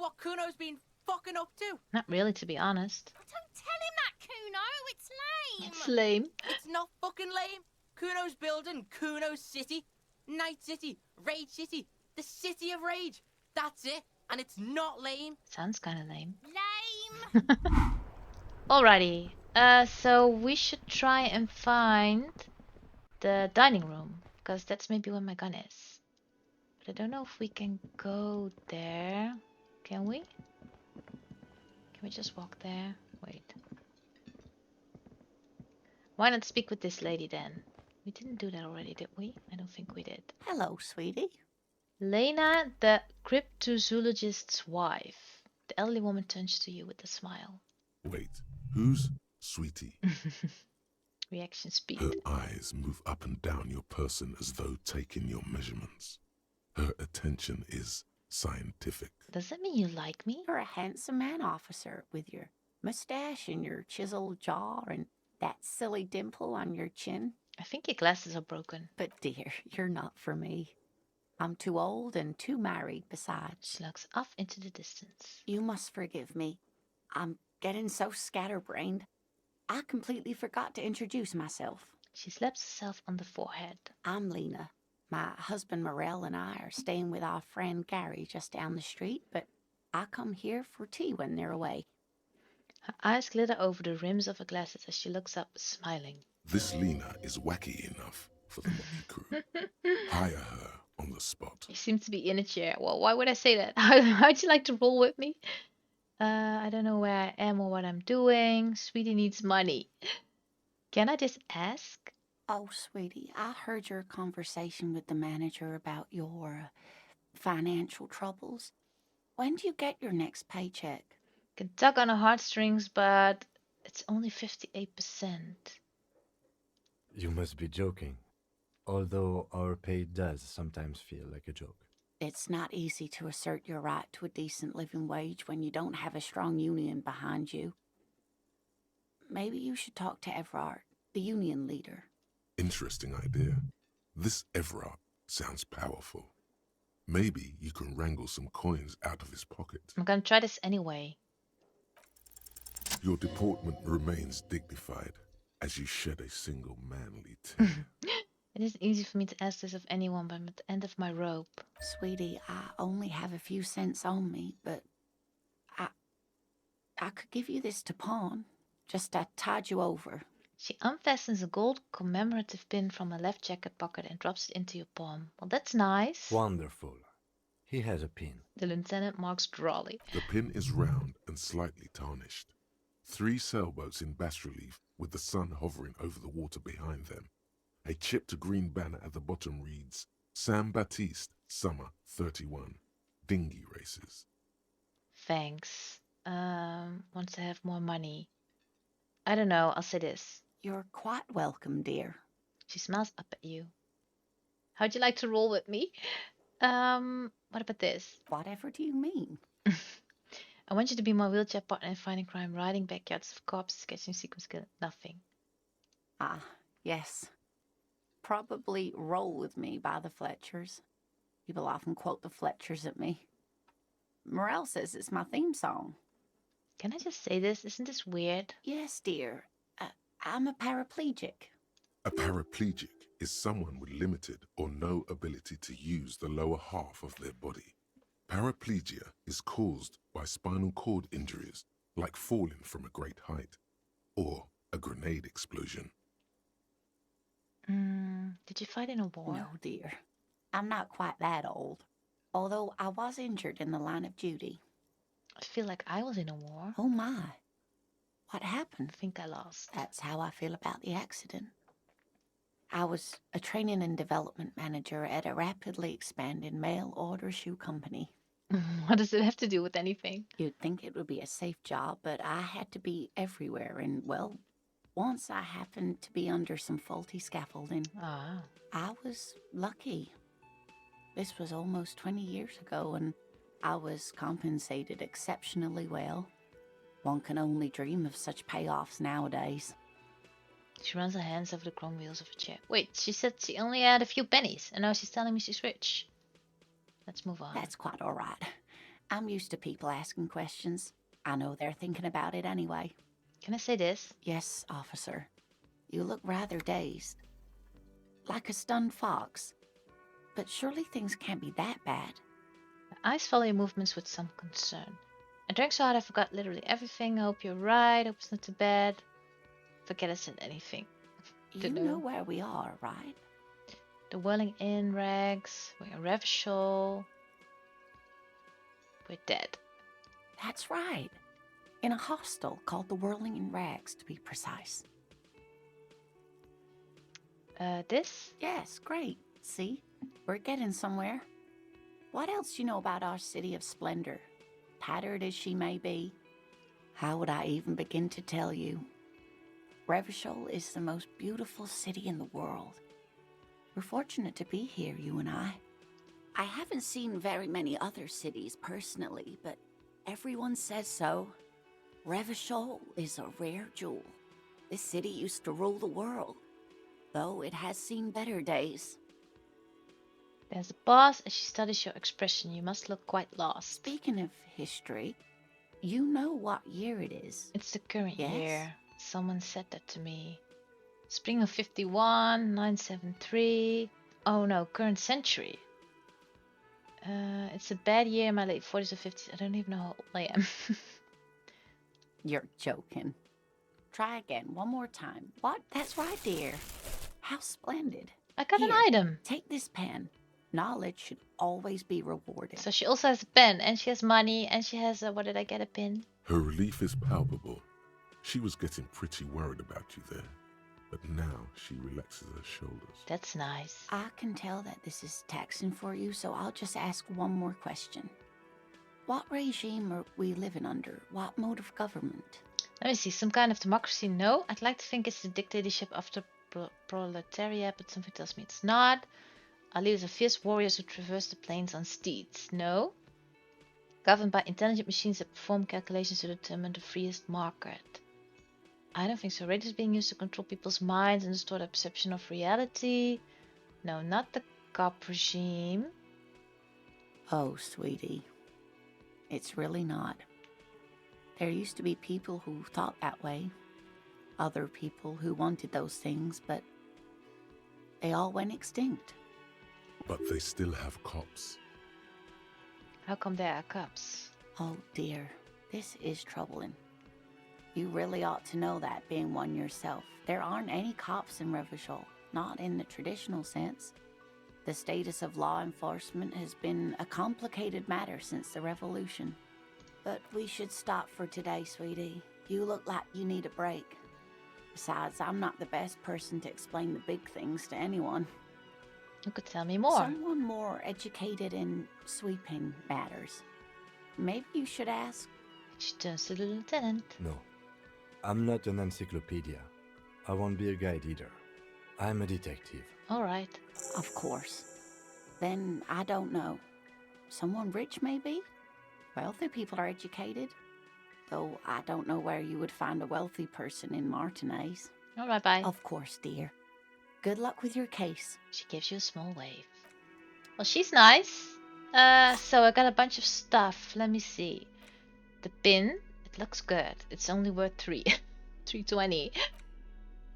what Kuno's been fucking up to? Not really, to be honest. Don't tell him that, Kuno. It's lame. It's lame. It's not fucking lame. Kuno's building Kuno's city. Night City, Rage City, the City of Rage. That's it. And it's not lame. Sounds kind of lame. Lame. Alrighty. So we should try and find the dining room, because that's maybe where my gun is. But I don't know if we can go there. Can we? Can we just walk there? Wait. Why not speak with this lady then? We didn't do that already, did we? I don't think we did. Hello, sweetie. Lena, the cryptozoologist's wife. The elderly woman turns to you with a smile. Wait, who's Sweetie? Reaction speed. Her eyes move up and down your person as though taking your measurements. Her attention is scientific. Does that mean you like me? You're a handsome man, officer, with your mustache and your chiseled jaw and that silly dimple on your chin. I think your glasses are broken. But dear, you're not for me. I'm too old and too married besides. She looks off into the distance. You must forgive me. I'm getting so scatterbrained. I completely forgot to introduce myself. She slaps herself on the forehead. I'm Lena. My husband Morel and I are staying with our friend Gary just down the street, but I come here for tea when they're away. Her eyes glitter over the rims of her glasses as she looks up, smiling. This Lena is wacky enough for the Motley Crew. Hire her on the spot. You seem to be in a chair. Well, why would I say that? How'd you like to roll with me? I don't know where I am or what I'm doing. Sweetie needs money. Can I just ask? Oh, sweetie, I heard your conversation with the manager about your financial troubles. When do you get your next paycheck? Can tug on her heartstrings, but it's only 58%. You must be joking. Although our pay does sometimes feel like a joke. It's not easy to assert your right to a decent living wage when you don't have a strong union behind you. Maybe you should talk to Everard, the union leader. Interesting idea. This Everard sounds powerful. Maybe you can wrangle some coins out of his pocket. I'm gonna try this anyway. Your deportment remains dignified as you shed a single manly tear. It isn't easy for me to ask this of anyone, but I'm at the end of my rope. Sweetie, I only have a few cents on me, but I could give you this to pawn. Just to tide you over. She unfastens a gold commemorative pin from her left jacket pocket and drops it into your palm. Well, that's nice. Wonderful. He has a pin. The lieutenant marks drawly. The pin is round and slightly tarnished. 3 sailboats in bas-relief with the sun hovering over the water behind them. A chipped green banner at the bottom reads, Sam Baptiste, Summer 31, Dinghy Races. Thanks. Wants to have more money. I don't know, I'll say this. You're quite welcome, dear. She smiles up at you. How'd you like to roll with me? What about this? Whatever do you mean? I want you to be my wheelchair partner in fighting crime, riding backyards of corpses, catching sequence kill. Nothing. Ah, yes. Probably Roll With Me by the Fletchers. People often quote the Fletchers at me. Morel says it's my theme song. Can I just say this? Isn't this weird? Yes, dear. I'm a paraplegic. A paraplegic is someone with limited or no ability to use the lower half of their body. Paraplegia is caused by spinal cord injuries, like falling from a great height, or a grenade explosion. Did you fight in a war? No, dear. I'm not quite that old. Although I was injured in the line of duty. I feel like I was in a war. Oh my. What I happened? think I lost. That's how I feel about the accident. I was a training and development manager at a rapidly expanding mail order shoe company. What does it have to do with anything? You'd think it would be a safe job, but I had to be everywhere, and well, once I happened to be under some faulty scaffolding. Ah. I was lucky. This was almost 20 years ago, and I was compensated exceptionally well. One can only dream of such payoffs nowadays. She runs her hands over the chrome wheels of a chair. Wait, she said she only had a few pennies, and now she's telling me she's rich. Let's move on. That's quite all right. I'm used to people asking questions. I know they're thinking about it anyway. Can I say this? Yes, officer. You look rather dazed. Like a stunned fox. But surely things can't be that bad. My eyes follow your movements with some concern. I drank so hard I forgot literally everything. I hope you're right. I hope it's not too bad. Forget I said anything. You know where we are, right? The Whirling Inn, Rags. We're in Revachol. We're dead. That's right. In a hostel called the Whirling in Rags, to be precise. This? Yes, great. See? We're getting somewhere. What else do you know about our city of splendor? Tattered as she may be, how would I even begin to tell you? Revachol is the most beautiful city in the world. We're fortunate to be here, you and I. I haven't seen very many other cities personally, but everyone says so. Revachol is a rare jewel. This city used to rule the world, though it has seen better days. There's a pause as she studies your expression. You must look quite lost. Speaking of history, you know what year it is. It's the current Yes? year. Someone said that to me. Spring of 51, 973. Oh no, current century. It's a bad year in my late 40s or 50s. I don't even know how old I am. You're joking. Try again, one more time. What? That's right, dear. How splendid. I got Here, an item. Take this pen. Knowledge should always be rewarded. So she also has a pen, and she has money, and she has a, what did I get, a pin? Her relief is palpable. She was getting pretty worried about you there, but now she relaxes her shoulders. That's nice. I can tell that this is taxing for you, so I'll just ask one more question. What regime are we living under? What mode of government? Let me see, some kind of democracy? No, I'd like to think it's the dictatorship of the proletariat, but something tells me it's not. Our leaders are fierce warriors who traverse the plains on steeds. No. Governed by intelligent machines that perform calculations to determine the freest market. I don't think so. Radio is being used to control people's minds and distort their perception of reality. No, not the cop regime. Oh, sweetie. It's really not. There used to be people who thought that way. Other people who wanted those things, but they all went extinct. But they still have cops. How come there are cops? Oh dear, this is troubling. You really ought to know that, being one yourself. There aren't any cops in Revachol, not in the traditional sense. The status of law enforcement has been a complicated matter since the revolution. But we should stop for today, sweetie. You look like you need a break. Besides, I'm not the best person to explain the big things to anyone. You could tell me more. Someone more educated in sweeping matters. Maybe you should ask. She turns to the lieutenant. No, I'm not an encyclopedia. I won't be a guide either. I'm a detective. All right. Of course. Then I don't know. Someone rich, maybe? Wealthy people are educated. Though I don't know where you would find a wealthy person in Martinez. All right, bye. Of course, dear. Good luck with your case. She gives you a small wave. Well, she's nice. So I got a bunch of stuff. Let me see. The pin. It looks good. It's only worth 3. 320.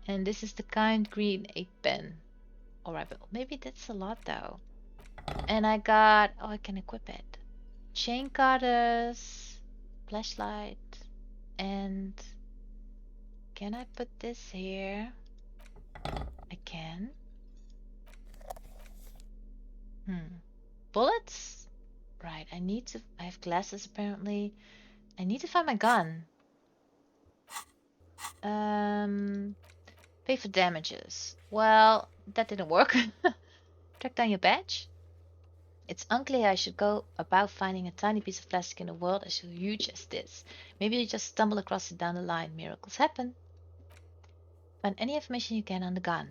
And this is the kind green 8 pen. Alright, but maybe that's a lot though. And I got... Oh, I can equip it. Chain cutters. Flashlight. And... Can I put this here? I can. Bullets? Right, I need to... I have glasses apparently. I need to find my gun. Pay for damages. Well, that didn't work. Track down your badge. It's unclear how I should go about finding a tiny piece of plastic in a world as huge as this. Maybe you just stumble across it down the line. Miracles happen. Find any information you can on the gun.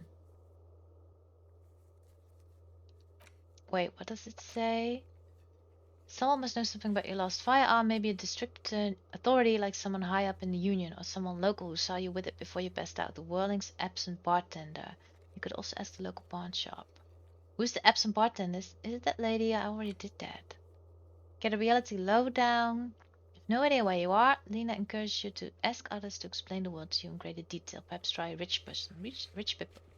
Wait, what does it say? Someone must know something about your lost firearm. Maybe a district authority like someone high up in the union or someone local who saw you with it before you passed out. The Whirling's absent bartender. You could also ask the local pawn shop. Who's the absent bartender? Is it that lady? I already did that. Get a reality lowdown. Have no idea where you are. Lena encourages you to ask others to explain the world to you in greater detail. Perhaps try a rich person.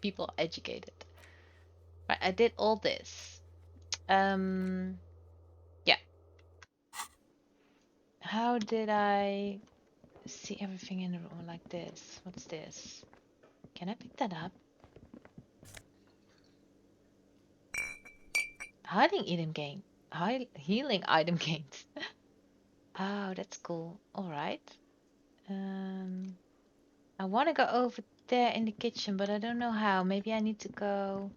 People are educated. Right, I did all this. Yeah. How did I see everything in the room like this? What's this? Can I pick that up? Healing item gains. Oh, that's cool. All right. I want to go over there in the kitchen, but I don't know how. Maybe I need to go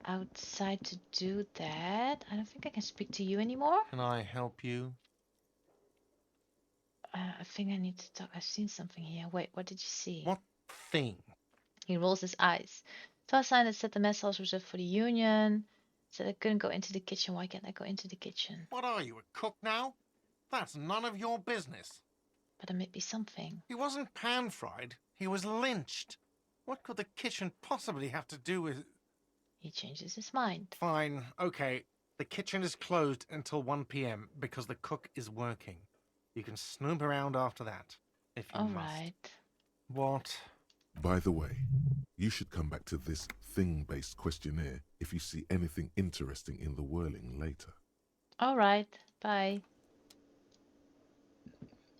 outside to do that. I don't think I can speak to you anymore. Can I help you? I think I need to talk. I've seen something here. Wait, what did you see? What thing? He rolls his eyes. Saw a sign that said the mess hall was reserved for the union. Said I couldn't go into the kitchen. Why can't I go into the kitchen? What are you, a cook now? That's none of your business. But there may be something. He wasn't pan-fried. He was lynched. What could the kitchen possibly have to do with... He changes his mind. Fine, okay. The kitchen is closed until 1 p.m. because the cook is working. You can snoop around after that, if you All must. right. What? By the way, you should come back to this thing-based questionnaire if you see anything interesting in the whirling later. All right. Bye.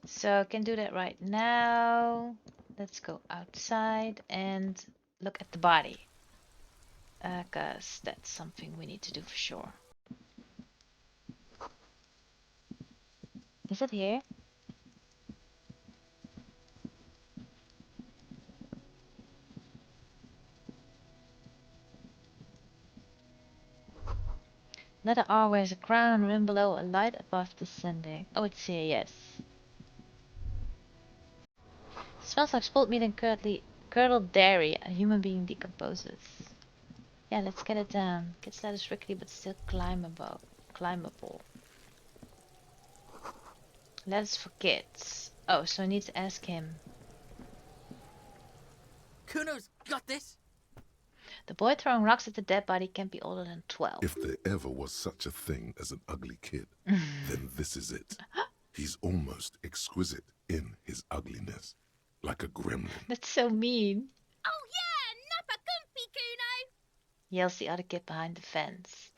So I can do that right now. Let's go outside and look at the body. Because that's something we need to do for sure. Is it here? Letter R wears a crown, rim below, a light above descending. Oh, it's here, yes. Smells like spoiled meat and curdled dairy. A human being decomposes. Yeah, let's get it down. Gets ladders rickety but still climbable. Ladders for kids. Oh, so I need to ask him. Kuno's got this. The boy throwing rocks at the dead body can't be older than 12. If there ever was such a thing as an ugly kid, then this is it. He's almost exquisite in his ugliness, like a gremlin. That's so mean. Oh yeah, nappa gumpy, Kuno. Yells the other kid behind the fence.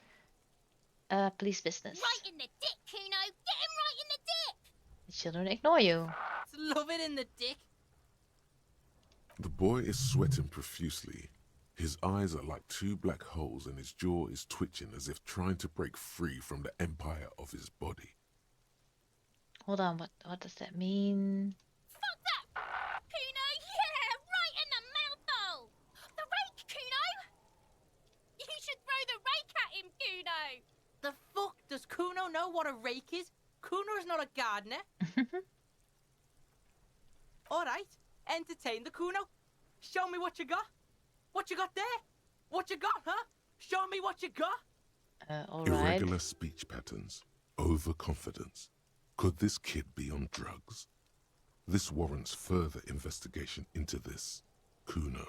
Police business. Right in the dick, Kuno. Get him right in the dick. The children ignore you. It's love it in the dick. The boy is sweating profusely. His eyes are like two black holes and his jaw is twitching as if trying to break free from the empire of his body. Hold on, what does that mean? Fuck that, Kuno. Yeah, right in the mouthhole. The rake, Kuno. You should throw the rake at him, Kuno. The fuck does Kuno know what a rake is? Kuno is not a gardener. All right, entertain the Kuno. Show me what you got. What you got there? What you got, huh? Show me what you got. All right. Irregular speech patterns, overconfidence. Could this kid be on drugs? This warrants further investigation into this Kuno.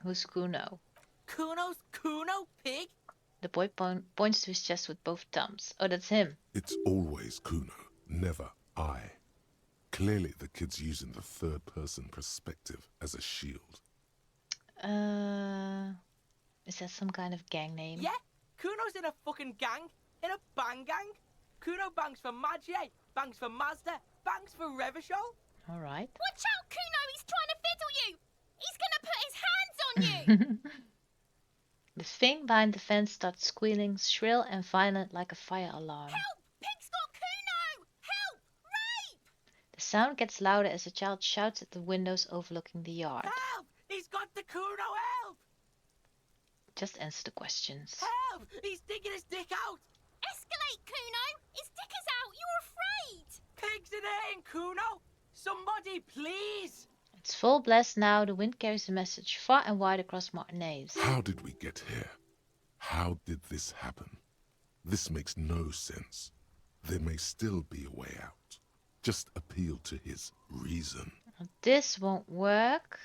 Who's Kuno? Kuno's Kuno, pig? The boy points to his chest with both thumbs. Oh, that's him. It's always Kuno, never I. Clearly the kid's using the third-person perspective as a shield. Is that some kind of gang name? Yeah, Kuno's in a fucking gang. In a bang gang. Kuno bangs for Magie, bangs for Mazda, bangs for Revachol. All right. Watch out, Kuno. He's trying to fiddle you. He's gonna put his hands on you. The thing behind the fence starts squealing, shrill and violent like a fire alarm. Help! Pig's got Kuno. Help! Rape! The sound gets louder as a child shouts at the windows overlooking the yard. Help! He's got the Kuno, help! Just answer the questions. Help! He's digging his dick out! Escalate, Kuno. His dick is out. You're afraid. Pigs in here, Kuno! Somebody, please! It's full blast now. The wind carries the message far and wide across Martinez. How did we get here? How did this happen? This makes no sense. There may still be a way out. Just appeal to his reason. This won't work.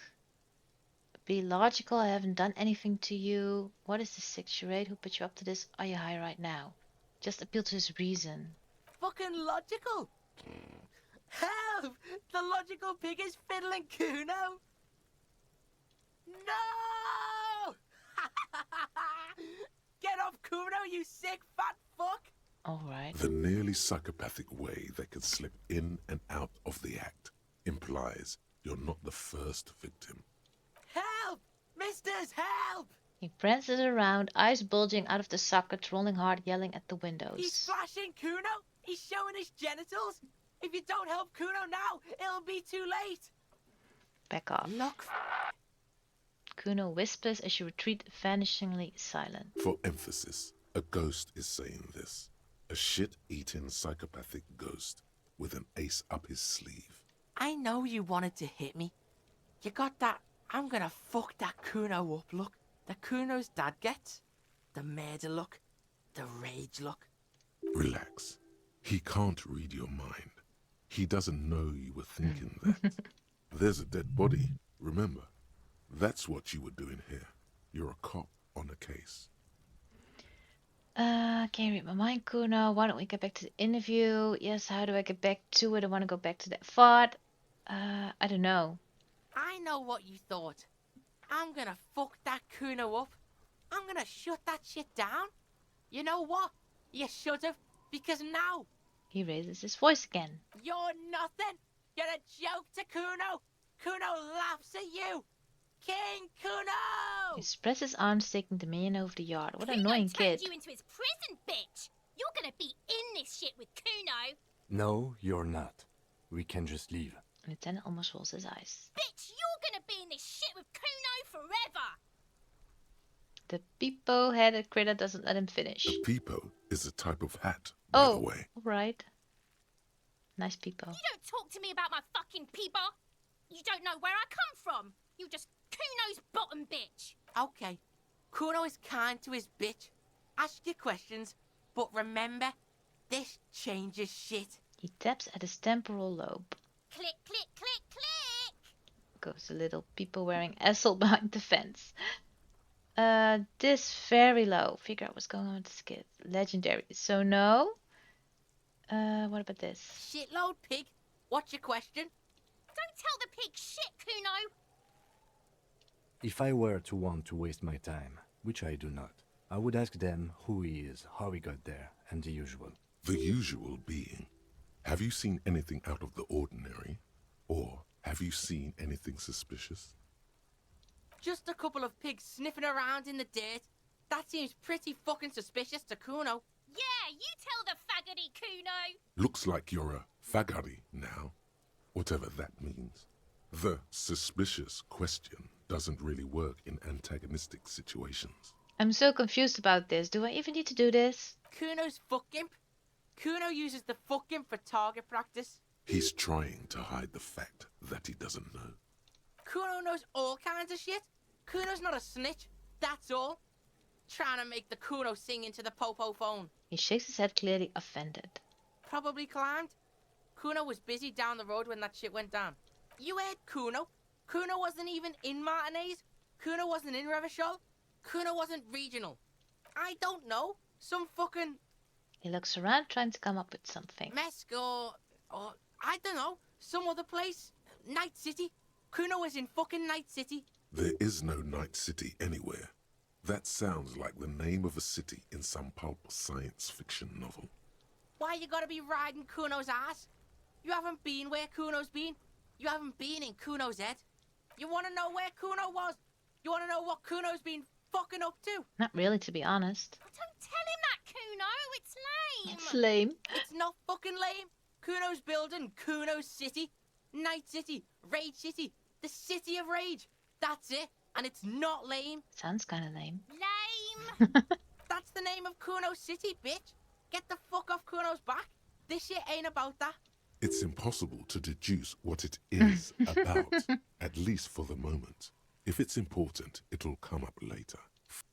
Be logical. I haven't done anything to you. What is the sick charade? Who put you up to this? Are you high right now? Just appeal to his reason. fucking logical. Help! The logical pig is fiddling Kuno. No! Get off Kuno, you sick fat fuck! All right. The nearly psychopathic way they could slip in and out of the act implies you're not the first victim. Help! Misters, help! He prances around, eyes bulging out of the sockets, rolling hard, yelling at the He's windows. flashing Kuno! He's showing his genitals! If you don't help Kuno now, it'll be too late! Back off. Look, Kuno whispers as you retreat, vanishingly silent. For emphasis, a ghost is saying this. A shit-eating psychopathic ghost with an ace up his sleeve. I know you wanted to hit me. You got that I'm gonna fuck that Kuno up look that Kuno's dad gets. The murder look. The rage look. Relax. He can't read your mind. He doesn't know you were thinking that. There's a dead body, remember? That's what you were doing here. You're a cop on a case. Can you read my mind, Kuno? Why don't we get back to the interview? Yes, how do I get back to it? I want to go back to that fort. I don't know. I know what you thought. I'm gonna fuck that Kuno up. I'm gonna shut that shit down. You know what? You should have, because now He raises his voice again. you're nothing. You're a joke to Kuno. Kuno laughs at you. King Kuno! He spreads his arms, taking the minion over the yard. What an Kuno annoying turned kid. you into his prison, bitch. You're gonna be in this shit with Kuno. No, you're not. We can just leave. Lieutenant almost rolls his eyes. Bitch, you're gonna be in this shit with Kuno forever. The peepo-headed critter doesn't let him finish. A peepo is a type of hat, by the Oh, way. alright. Nice peepo. You don't talk to me about my fucking peeper. You don't know where I come from. You just Kuno's bottom bitch. Okay, Kuno is kind to his bitch. Ask your questions, but remember, this changes shit. He taps at his temporal lobe. Click, click, click, click. Goes the little peepo wearing asshole behind the fence. This very low. Figure out what's going on with this kid. Legendary. So no. What about this? Shitload pig. What's your question? Don't tell the pig shit, Kuno. If I were to want to waste my time, which I do not, I would ask them who he is, how he got there, and the usual. The usual being, have you seen anything out of the ordinary? Or have you seen anything suspicious? Just a couple of pigs sniffing around in the dirt. That seems pretty fucking suspicious to Kuno. Yeah, you tell the faggoty Kuno. Looks like you're a faggoty now, whatever that means. The suspicious question doesn't really work in antagonistic situations. I'm so confused about this. Do I even need to do this? Kuno's fuck imp. Kuno uses the fuck imp for target practice. He's trying to hide the fact that he doesn't know. Kuno knows all kinds of shit. Kuno's not a snitch, that's all. Trying to make the Kuno sing into the popo phone. He shakes his head, clearly offended. Probably climbed. Kuno was busy down the road when that shit went down. You heard Kuno. Kuno wasn't even in Martinez. Kuno wasn't in Revachol. Kuno wasn't regional. I don't know. Some fucking He looks around, trying to come up with something. Mesk or I don't know. Some other place. Night City. Kuno was in fucking Night City. There is no Night City anywhere. That sounds like the name of a city in some pulp science fiction novel. Why you gotta be riding Kuno's ass? You haven't been where Kuno's been. You haven't been in Kuno's head. You wanna know where Kuno was? You wanna know what Kuno's been fucking up to? Not really, to be honest. Oh, don't tell him that, Kuno. It's lame. It's lame. It's not fucking lame. Kuno's building Kuno's city. Night City. Rage City. The city of rage. That's it. And it's not lame. Sounds kind of lame. Lame. That's the name of Kuno's city, bitch. Get the fuck off Kuno's back. This shit ain't about that. It's impossible to deduce what it is about, at least for the moment. If it's important, it'll come up later.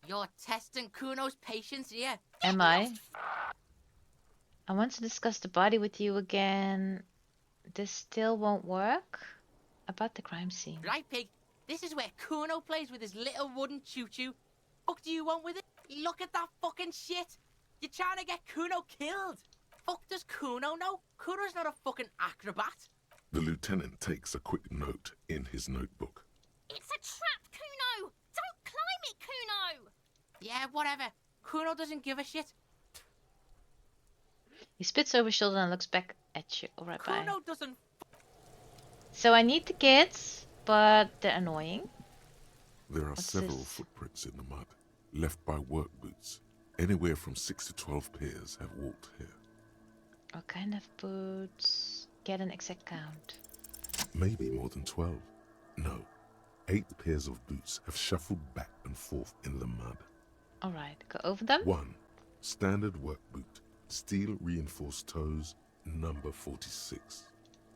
You're testing Kuno's patience here. Am I? I want to discuss the body with you again. This still won't work? About the crime scene. Right, pig? This is where Kuno plays with his little wooden choo-choo. Fuck do you want with it? Look at that fucking shit. You're trying to get Kuno killed. fuck does Kuno know? Kuno's not a fucking acrobat. The lieutenant takes a quick note in his notebook. It's a trap, Kuno! Don't climb it, Kuno! Yeah, whatever. Kuno doesn't give a shit. He spits over his shoulder and looks back at you. Alright, bye. Kuno doesn't. So I need the kids, but they're annoying. There are What's several this? footprints in the mud, left by work boots. Anywhere from 6 to 12 pairs have walked here. What kind of boots? Get an exact count. Maybe more than 12. No, 8 pairs of boots have shuffled back and forth in the mud. Alright, go over them. 1. Standard work boot, steel reinforced toes, number 46.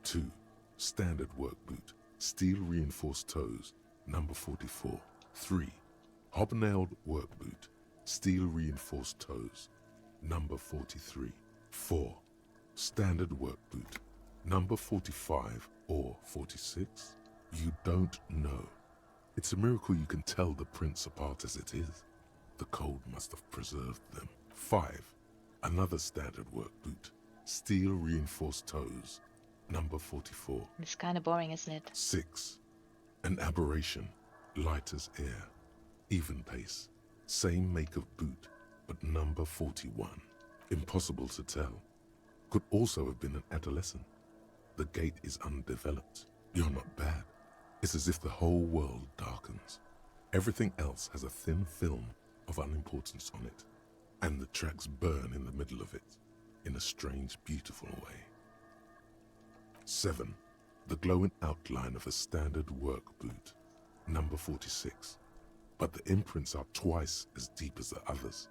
2. Standard work boot, steel reinforced toes, number 44. 3. Hobnailed work boot, steel reinforced toes, number 43. 4. Standard work boot, number 45 or 46. You don't know. It's a miracle you can tell the prints apart as it is. The cold must have preserved them. 5. Another standard work boot, steel reinforced toes, number 44. It's kind of boring, isn't it? 6. An aberration, light as air, even pace, same make of boot, but number 41. Impossible to tell. Could also have been an adolescent. The gate is undeveloped. You're not bad. It's as if the whole world darkens. Everything else has a thin film of unimportance on it, and the tracks burn in the middle of it, in a strange, beautiful way. 7. The glowing outline of a standard work boot, number 46. But the imprints are twice as deep as the others.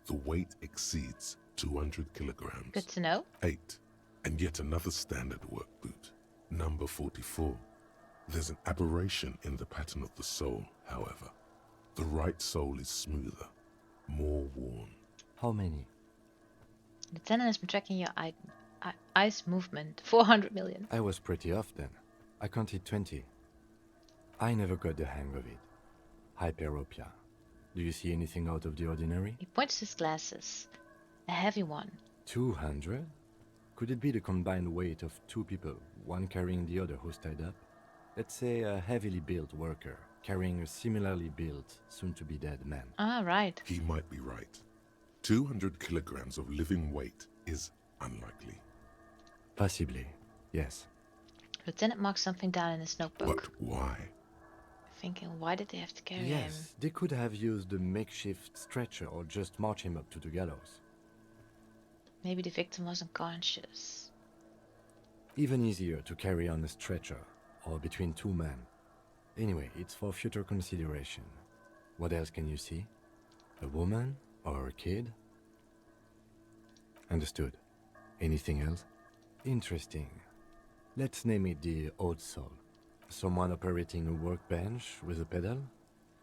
The weight exceeds 200 kilograms. Good to know. 8. And yet another standard work boot, number 44. There's an aberration in the pattern of the sole, however. The right sole is smoother, more worn. How many? Lieutenant has been tracking your eyes movement. 400 million. I was pretty off then. I counted 20. I never got the hang of it. Hyperopia. Do you see anything out of the ordinary? He points to his glasses. A heavy one. 200? Could it be the combined weight of 2 people, one carrying the other who's tied up? Let's say a heavily built worker carrying a similarly built, soon-to-be-dead man. Ah, right. He might be right. 200 kilograms of living weight is unlikely. Possibly, yes. Lieutenant marks something down in his notebook. But why? Thinking, why did they have to carry him? Yes, they could have used a makeshift stretcher or just march him up to the gallows. Maybe the victim wasn't conscious. Even easier to carry on a stretcher, or between 2 men. Anyway, it's for future consideration. What else can you see? A woman or a kid? Understood. Anything else? Interesting. Let's name it the odd soul. Someone operating a workbench with a pedal?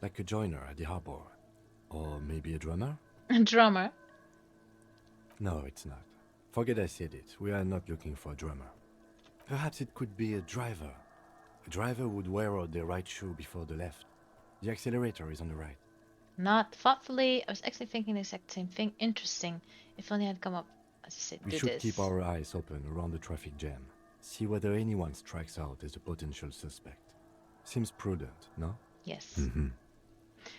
Like a joiner at the harbor. Or maybe a drummer? A drummer. No, it's not. Forget I said it. We are not looking for a drummer. Perhaps it could be a driver. A driver would wear out their right shoe before the left. The accelerator is on the right. Not thoughtfully. I was actually thinking the exact same thing. Interesting. If only I'd come up, as I said, We did should this. keep our eyes open around the traffic jam. See whether anyone strikes out as a potential suspect. Seems prudent, no? Yes. Mm-hmm.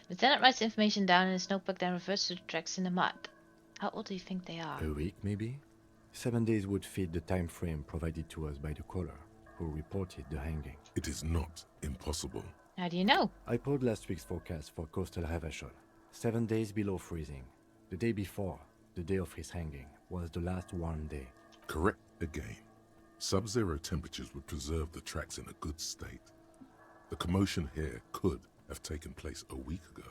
Lieutenant writes the information down in his notebook, then refers to the tracks in the mud. How old do you think they are? A week, maybe? 7 days would fit the time frame provided to us by the caller, who reported the hanging. It is not impossible. How do you know? I pulled last week's forecast for coastal Havashol. 7 days below freezing. The day before, the day of his hanging, was the last warm day. Correct again. Sub-zero temperatures would preserve the tracks in a good state. The commotion here could have taken place a week ago.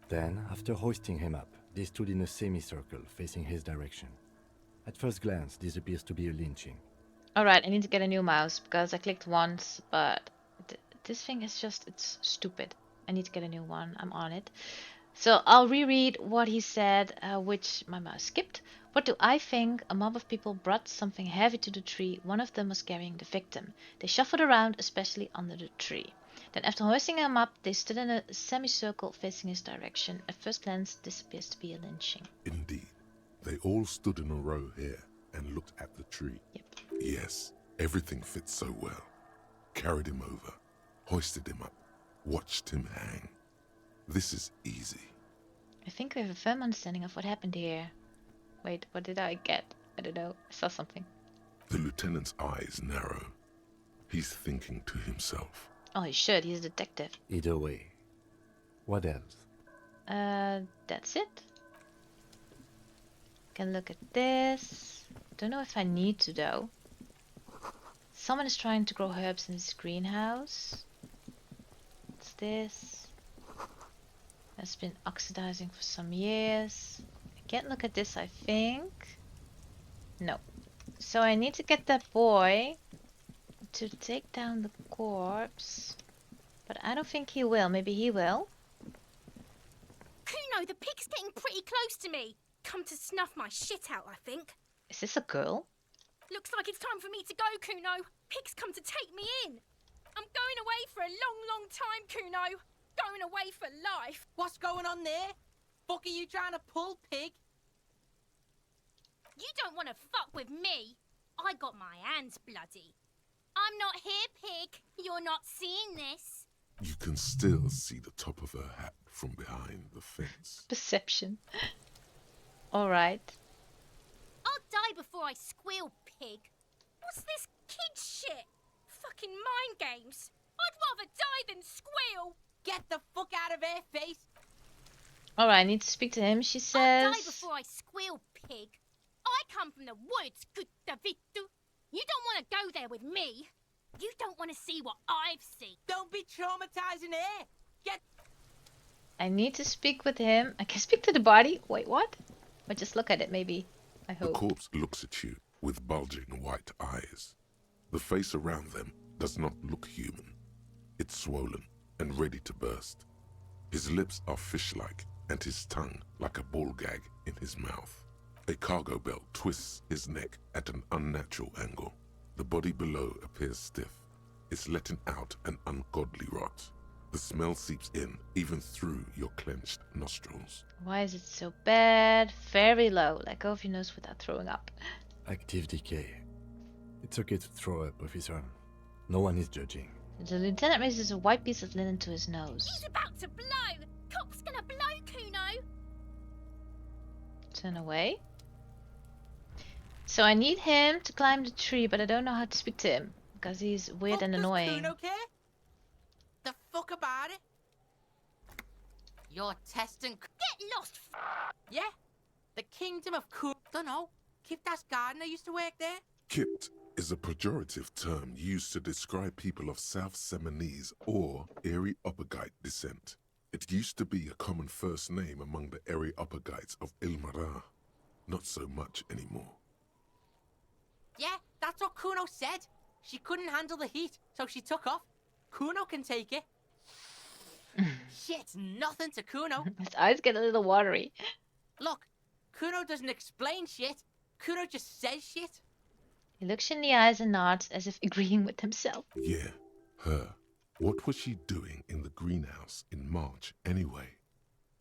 Then, after hoisting him up, they stood in a semicircle facing his direction. At first glance, this appears to be a lynching. Alright, I need to get a new mouse, because I clicked once, but this thing is just, it's stupid. I need to get a new one. I'm on it. So I'll reread what he said, which my mouse skipped. What do I think? A mob of people brought something heavy to the tree. One of them was carrying the victim. They shuffled around, especially under the tree. Then after hoisting him up, they stood in a semicircle facing his direction. At first glance, this appears to be a lynching. Indeed. They all stood in a row here and looked at the tree. Yep. Yes, everything fits so well. Carried him over, hoisted him up, watched him hang. This is easy. I think we have a firm understanding of what happened here. Wait, what did I get? I don't know. I saw something. The lieutenant's eyes narrow. He's thinking to himself. Oh, he should. He's a detective. Either way. What else? That's it. Can look at this. Don't know if I need to though. Someone is trying to grow herbs in his greenhouse. What's this? Has been oxidizing for some years. I can't look at this, I think. No. So I need to get that boy to take down the corpse. But I don't think he will. Maybe he will. Kuno, the pig's getting pretty close to me. Come to snuff my shit out, I think. Is this a girl? Looks like it's time for me to go, Kuno. Pig's come to take me in. I'm going away for a long, long time, Kuno. Going away for life. What's going on there? Fuck are you trying to pull, pig? You don't want to fuck with me. I got my hands bloody. I'm not here, pig. You're not seeing this. You can still see the top of her hat from behind the fence. Perception. Alright. I'll die before I squeal, pig. What's this kid shit? Fucking mind games. I'd rather die than squeal. Get the fuck out of her face. Alright, I need to speak to him, she says. I'll die before I squeal, pig. I come from the woods, good Davidu. You don't want to go there with me. You don't want to see what I've seen. Don't be traumatizing her. Get. I need to speak with him. I can speak to the body. Wait, what? Or just look at it, maybe. I The hope. corpse looks at you with bulging white eyes. The face around them does not look human. It's swollen and ready to burst. His lips are fish-like and his tongue like a ball gag in his mouth. A cargo belt twists his neck at an unnatural angle. The body below appears stiff. It's letting out an ungodly rot. The smell seeps in even through your clenched nostrils. Why is it so bad? Very low. Let go of your nose without throwing up. Active decay. It's okay to throw up, officer. No one is judging. The lieutenant raises a white piece of linen to his nose. He's about to blow. Cock's gonna blow, Kuno. Turn away. So I need him to climb the tree, but I don't know how to speak to him. Because he's weird Fuck and does annoying. Kuno care? The fuck about it? You're testing. Get lost. Yeah? The kingdom of Kuno. Dunno. Kiptas gardener used to work there. Kipt is a pejorative term used to describe people of South Seminese or Areopagite descent. It used to be a common first name among the Areopagites of Ilmara. Not so much anymore. Yeah, that's what Kuno said. She couldn't handle the heat, so she took off. Kuno can take it. Shit's nothing to Kuno. His eyes get a little watery. Look, Kuno doesn't explain shit. Kuno just says shit. He looks you in the eyes and nods as if agreeing with himself. Yeah, her. What was she doing in the greenhouse in March anyway?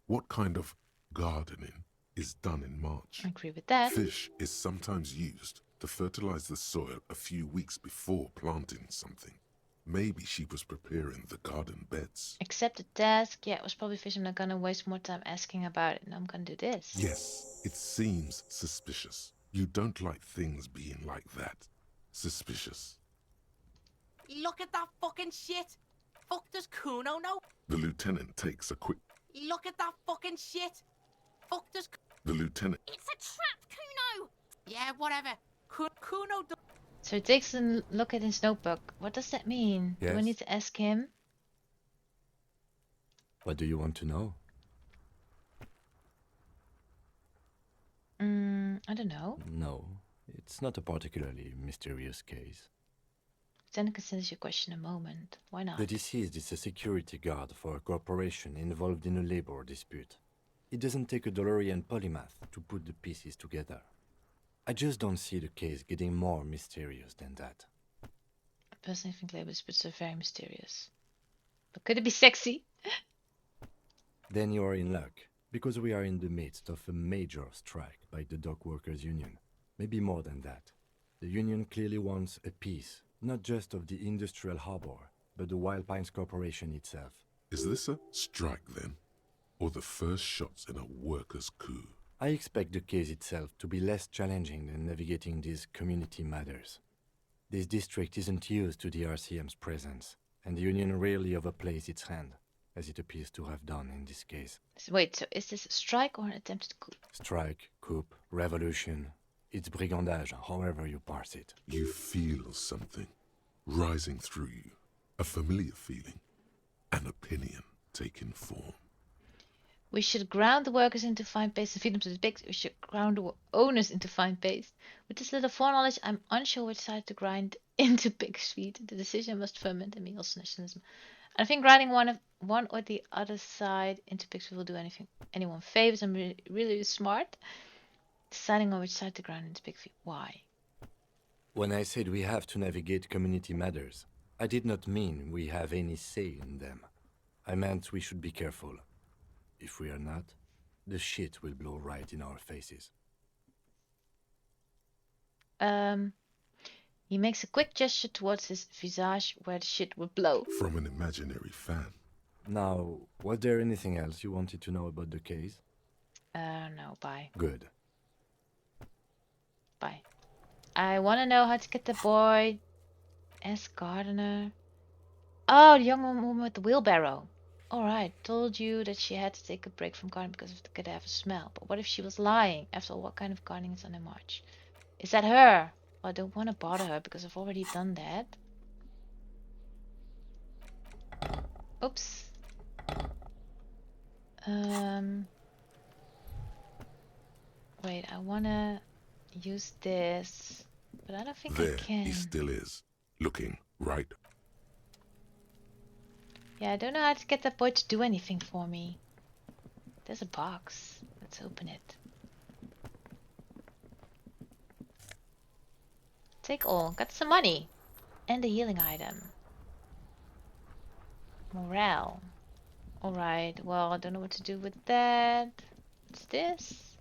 What kind of gardening is done in March? I agree with that. Fish is sometimes used to fertilize the soil a few weeks before planting something. Maybe she was preparing the garden beds. Accept the task. Yeah, it was probably fish. I'm not gonna waste more time asking about it. Now I'm gonna do this. Yes, it seems suspicious. You don't like things being like that. Suspicious. Look at that fucking shit. Fuck does Kuno know? The lieutenant takes a quick... Look at that fucking shit. Fuck does... The lieutenant... It's a trap, Kuno. Yeah, whatever. Kuno do... So he takes a look at his notebook. What does that mean? Do I Yes. need to ask him? What do you want to know? I don't know. No, it's not a particularly mysterious case. Then considers your question a moment. Why not? The deceased is a security guard for a corporation involved in a labor dispute. It doesn't take a DeLorean polymath to put the pieces together. I just don't see the case getting more mysterious than that. I personally think labor disputes are very mysterious. But could it be sexy? Then you are in luck, because we are in the midst of a major strike by the dock workers union. Maybe more than that. The Union clearly wants a piece, not just of the industrial harbor, but the Wild Pines Corporation itself. Is this a strike then? Or the first shots in a workers' coup? I expect the case itself to be less challenging than navigating these community matters. This district isn't used to the RCM's presence, and the Union rarely overplays its hand, as it appears to have done in this case. Wait, so is this a strike or an attempted coup? Strike, coup, revolution, it's brigandage, however you parse it. You feel something rising through you, a familiar feeling, an opinion taking form. We should ground the workers into fine paste and feed them to the pigs. We should ground the owners into fine paste. With this little foreknowledge, I'm unsure which side to grind into pig's feet. The decision must ferment in me, also nationalism. I think grinding one or the other side into pig's feet will do anyone favors. I'm really smart. Deciding on which side to grind into pig feet. Why? When I said we have to navigate community matters, I did not mean we have any say in them. I meant we should be careful. If we are not, the shit will blow right in our faces. He makes a quick gesture towards his visage where the shit will blow. From an imaginary fan. Now, was there anything else you wanted to know about the case? No, bye. Good. Bye. I want to know how to get the boy as gardener. Oh, the young woman with the wheelbarrow. Alright, told you that she had to take a break from gardening because of the cadaver smell. But what if she was lying? After all, what kind of gardening is on the march? Is that her? Well, I don't want to bother her because I've already done that. Oops. Wait, I want to use this, but I don't think There I can. he still is, looking right. Yeah, I don't know how to get that boy to do anything for me. There's a box. Let's open it. Take all. Got some money. And a healing item. Morale. Alright, well, I don't know what to do with that. What's this?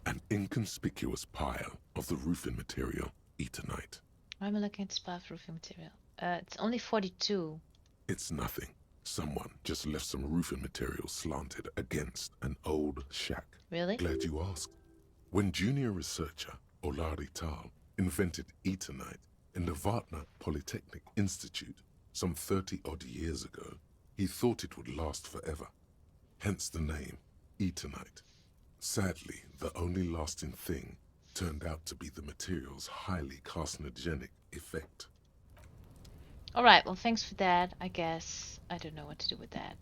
An inconspicuous pile of the roofing material, Eternite. Why am I looking at this pile of roofing material? It's only 42. It's nothing. Someone just left some roofing material slanted against an old shack. Really? Glad you asked. When junior researcher Olari Tal invented Eternite in the Vartna Polytechnic Institute some 30-odd years ago, he thought it would last forever. Hence the name, Eternite. Sadly, the only lasting thing turned out to be the material's highly carcinogenic effect. Alright, well thanks for that, I guess. I don't know what to do with that.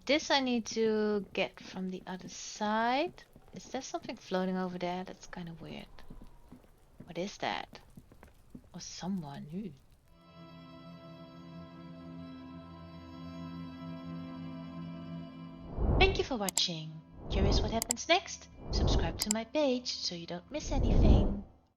This I need to get from the other side. Is there something floating over there? That's kind of weird. What is that? Or someone? Ooh. Thank you for watching. Curious what happens next? Subscribe to my page so you don't miss anything.